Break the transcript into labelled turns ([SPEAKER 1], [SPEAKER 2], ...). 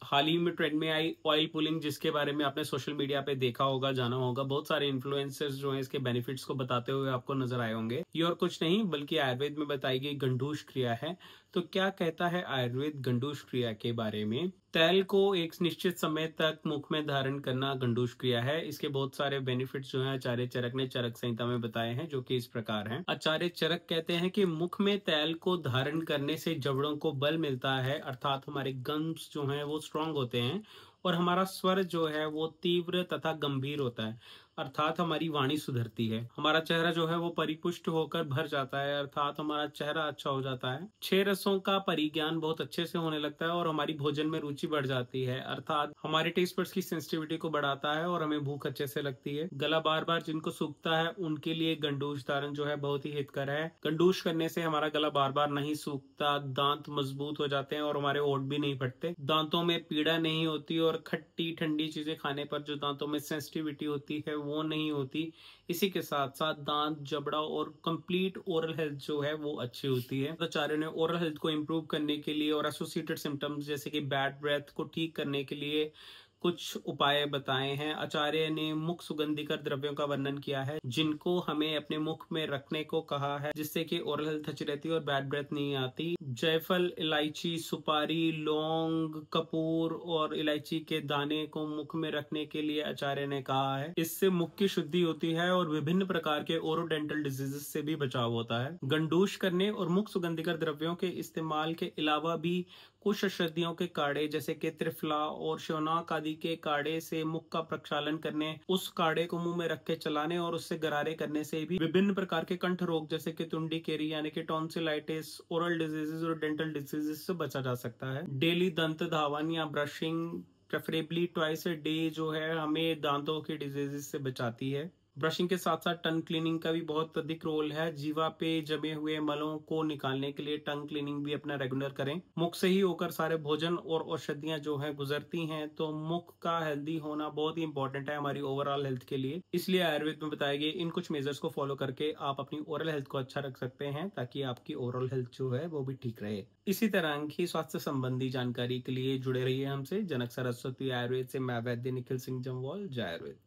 [SPEAKER 1] हाल ही में ट्रेंड में आई oil pulling, जिसके बारे में आपने सोशल मीडिया पे देखा होगा, जाना होगा। बहुत सारे इन्फ्लुएंसर्स जो हैं इसके बेनिफिट्स को बताते हुए आपको नजर आए होंगे। ये और कुछ नहीं बल्कि आयुर्वेद में बताई गई गंडूश क्रिया है। तो क्या कहता है आयुर्वेद गंडूश क्रिया के बारे में? तेल को एक निश्चित समय तक मुख में धारण करना गंडूश क्रिया है। इसके बहुत सारे बेनिफिट्स जो हैं आचार्य चरक ने चरक संहिता में बताए हैं, जो कि इस प्रकार हैं। आचार्य चरक कहते हैं कि मुख में तेल को धारण करने से जबड़ों को बल मिलता है, अर्थात हमारे गम्स जो हैं वो स्ट्रांग होते हैं और हमारा स्वर जो है वो तीव्र तथा गंभीर होता है, अर्थात हमारी वाणी सुधरती है। हमारा चेहरा जो है वो परिपुष्ट होकर भर जाता है, अर्थात हमारा चेहरा अच्छा हो जाता है। 6 रसों का परिज्ञान बहुत अच्छे से होने लगता है और हमारी भोजन में रुचि बढ़ जाती है, अर्थात हमारे टेस्ट बड्स की सेंसिटिविटी को बढ़ाता है और हमें भूख अच्छे से लगती है। गला बार बार जिनको सूखता है उनके लिए गंडूश धारण जो है बहुत ही हितकर है। गंडूश करने से हमारा गला बार बार नहीं सूखता, दांत मजबूत हो जाते हैं और हमारे होंठ भी नहीं फटते, दांतों में पीड़ा नहीं होती और खट्टी ठंडी चीजें खाने पर जो दांतों में सेंसिटिविटी होती है वो नहीं होती। इसी के साथ साथ दांत, जबड़ा और कंप्लीट ओरल हेल्थ जो है वो अच्छी होती है। आचार्य ने ओरल हेल्थ को इम्प्रूव करने के लिए और एसोसिएटेड सिम्टम्स जैसे कि बैड ब्रेथ को ठीक करने के लिए कुछ उपाय बताए हैं। आचार्य ने मुख सुगंधिकर द्रव्यों का वर्णन किया है जिनको हमें अपने मुख में रखने को कहा है, जिससे कि ओरल हेल्थ अच्छी रहती है और बैड ब्रेथ नहीं आती। जायफल, इलायची, सुपारी, लौंग, कपूर और इलायची के दाने को मुख में रखने के लिए आचार्य ने कहा है। इससे मुख की शुद्धि होती है और विभिन्न प्रकार के ओरोडेंटल डिजीजेस से भी बचाव होता है। गंडूश करने और मुख सुगंधिकर द्रव्यों के इस्तेमाल के अलावा भी कुछ औषधियों के काढ़े जैसे कि त्रिफला और शौनाक आदि के काढ़े से मुख का प्रक्षालन करने, उस काढ़े को मुंह में रख के चलाने और उससे गरारे करने से भी विभिन्न प्रकार के कंठ रोग जैसे कि तुंडी केरी यानी कि टॉन्सिलाइटिस, ओरल डिजीजेस और डेंटल डिजीजेस से बचा जा सकता है। डेली दंत धावन या brushing preferably twice a day जो है हमें दांतों के डिजीजेस से बचाती है। ब्रशिंग के साथ साथ टंग क्लीनिंग का भी बहुत अधिक रोल है। जीवा पे जमे हुए मलों को निकालने के लिए टंग क्लीनिंग भी अपना रेगुलर करें। मुख से ही होकर सारे भोजन और औषधियां जो है गुजरती हैं, तो मुख का हेल्दी होना बहुत ही इंपॉर्टेंट है हमारी ओवरऑल हेल्थ के लिए। इसलिए आयुर्वेद में बताए गए इन कुछ मेजर्स को फॉलो करके आप अपनी ओरल हेल्थ को अच्छा रख सकते हैं, ताकि आपकी ओवरऑल हेल्थ जो है वो भी ठीक रहे। इसी तरह की स्वास्थ्य संबंधी जानकारी के लिए जुड़े रहिए हमसे। जनक सरस्वती आयुर्वेद से मैं वैद्य निखिल सिंह जम्वाल। जय आयुर्वेद।